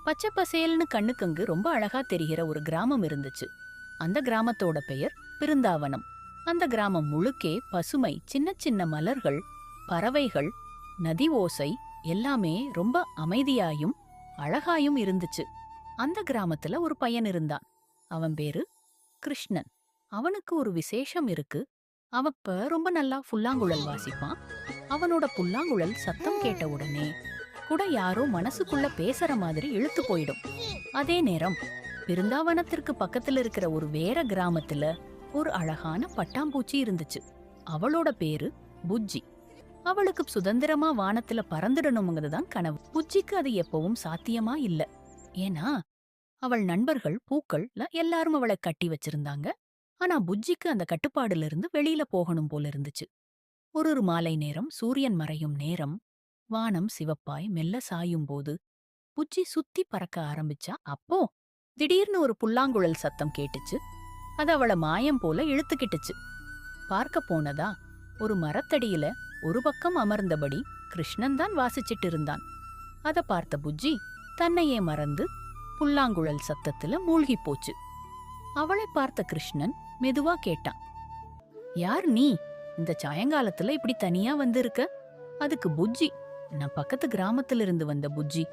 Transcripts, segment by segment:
பச்சை பசேல்னு கண்ணுக்கங்கு ரொம்ப அழகா தெரிகிற ஒரு கிராமம் இருந்துச்சு. அந்த கிராமத்தோட பெயர் பிருந்தாவனம். அந்த கிராமம் முழுக்கே பசுமை, சின்ன சின்ன மலர்கள், பறவைகள், நதி ஓசை எல்லாமே ரொம்ப அமைதியாயும் அழகாயும் இருந்துச்சு. அந்த கிராமத்துல ஒரு பையன் இருந்தான். அவன் பேரு கிருஷ்ணன். அவனுக்கு ஒரு விசேஷம் இருக்கு. அவப்ப ரொம்ப நல்லா புல்லாங்குழல் வாசிப்பான். அவனோட புல்லாங்குழல் சத்தம் கேட்ட உடனே கூட யாரோ மனசுக்குள்ள பேசுற மாதிரி இழுத்து போயிடும். அதே நேரம் பிருந்தாவனத்திற்கு பக்கத்துல இருக்கிற ஒரு வேற கிராமத்துல ஒரு அழகான பட்டாம்பூச்சி இருந்துச்சு. அவளோட பேரு புஜ்ஜி. அவளுக்கு சுதந்திரமா வானத்துல பறந்துடணுங்கிறதுதான் கனவு. புஜ்ஜிக்கு அது எப்பவும் சாத்தியமா இல்ல. ஏன்னா அவள் நண்பர்கள் பூக்கள்ல எல்லாரும் அவளை கட்டி வச்சிருந்தாங்க. ஆனா புஜ்ஜிக்கு அந்த கட்டுப்பாடுல இருந்து வெளியில போகணும் போல இருந்துச்சு. ஒரு மாலை நேரம், சூரியன் மறையும் நேரம், வானம் சிவப்பாய் மெல்ல சாயும் போது புஜ்ஜி சுத்தி பறக்க ஆரம்பிச்சா. அப்போ திடீர்னு ஒரு புல்லாங்குழல் சத்தம் கேட்டுச்சு. அது அவள மாயம் போல இழுத்துக்கிட்டுச்சு. பார்க்க போனதா ஒரு மரத்தடியில ஒரு பக்கம் அமர்ந்தபடி கிருஷ்ணன் தான் வாசிச்சிட்டு இருந்தான். அத பார்த்த புஜ்ஜி தன்னையே மறந்து புல்லாங்குழல் சத்தத்துல மூழ்கி போச்சு. அவளை பார்த்த கிருஷ்ணன் மெதுவா கேட்டான், யார் நீ? இந்த சாயங்காலத்துல இப்படி தனியா வந்திருக்க? அதுக்கு புஜ்ஜி, நான் பக்கத்து கிராமத்திலிருந்து வந்த புஜ்ஜி,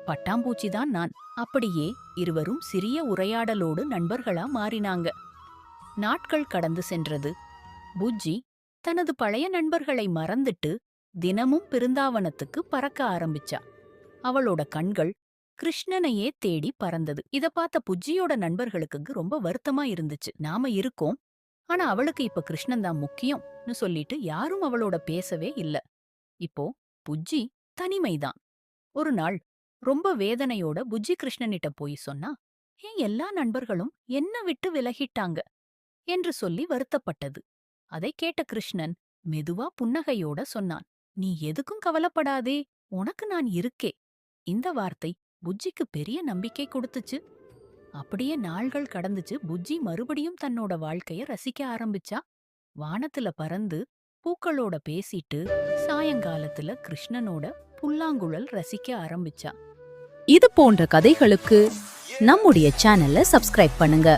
பட்டாம்பூச்சிதான் நான். அப்படியே இருவரும் சிறிய உரையாடலோடு நண்பர்களா மாறினாங்க. நாட்கள் கடந்து சென்றது. புஜ்ஜி தனது பழைய நண்பர்களை மறந்துட்டு தினமும் பிருந்தாவனத்துக்கு பறக்க ஆரம்பிச்சா. அவளோட கண்கள் கிருஷ்ணனையே தேடி பறந்தது. இத பார்த்த புஜ்ஜியோட நண்பர்களுக்கு ரொம்ப வருத்தமா இருந்துச்சு. நாம இருக்கோம், ஆனா அவளுக்கு இப்ப கிருஷ்ணன் தான் முக்கியம்னு சொல்லிட்டு யாரும் அவளோட பேசவே இல்ல. இப்போ புஜ்ஜி தனிமைதான். ஒரு நாள் ரொம்ப வேதனையோட புஜ்ஜி கிருஷ்ணனிட்ட போய் சொன்னா, ஏன் எல்லா நண்பர்களும் என்ன விட்டு விலகிட்டாங்க என்று சொல்லி வருத்தப்பட்டது. அதை கேட்ட கிருஷ்ணன் மெதுவா புன்னகையோட சொன்னான், நீ எதுக்கும் கவலைப்படாதே, உனக்கு நான் இருக்கே. இந்த வார்த்தை புஜ்ஜிக்கு பெரிய நம்பிக்கை கொடுத்துச்சு. அப்படியே நாள்கள் கடந்துச்சு. புஜ்ஜி மறுபடியும் தன்னோட வாழ்க்கைய ரசிக்க ஆரம்பிச்சா. வானத்துல பறந்து பூக்களோட பேசிட்டு சாயங்காலத்துல கிருஷ்ணனோட புல்லாங்குழல் ரசிக்க ஆரம்பிச்சா. இது போன்ற கதைகளுக்கு நம்முடைய சேனலை சப்ஸ்கிரைப் பண்ணுங்க.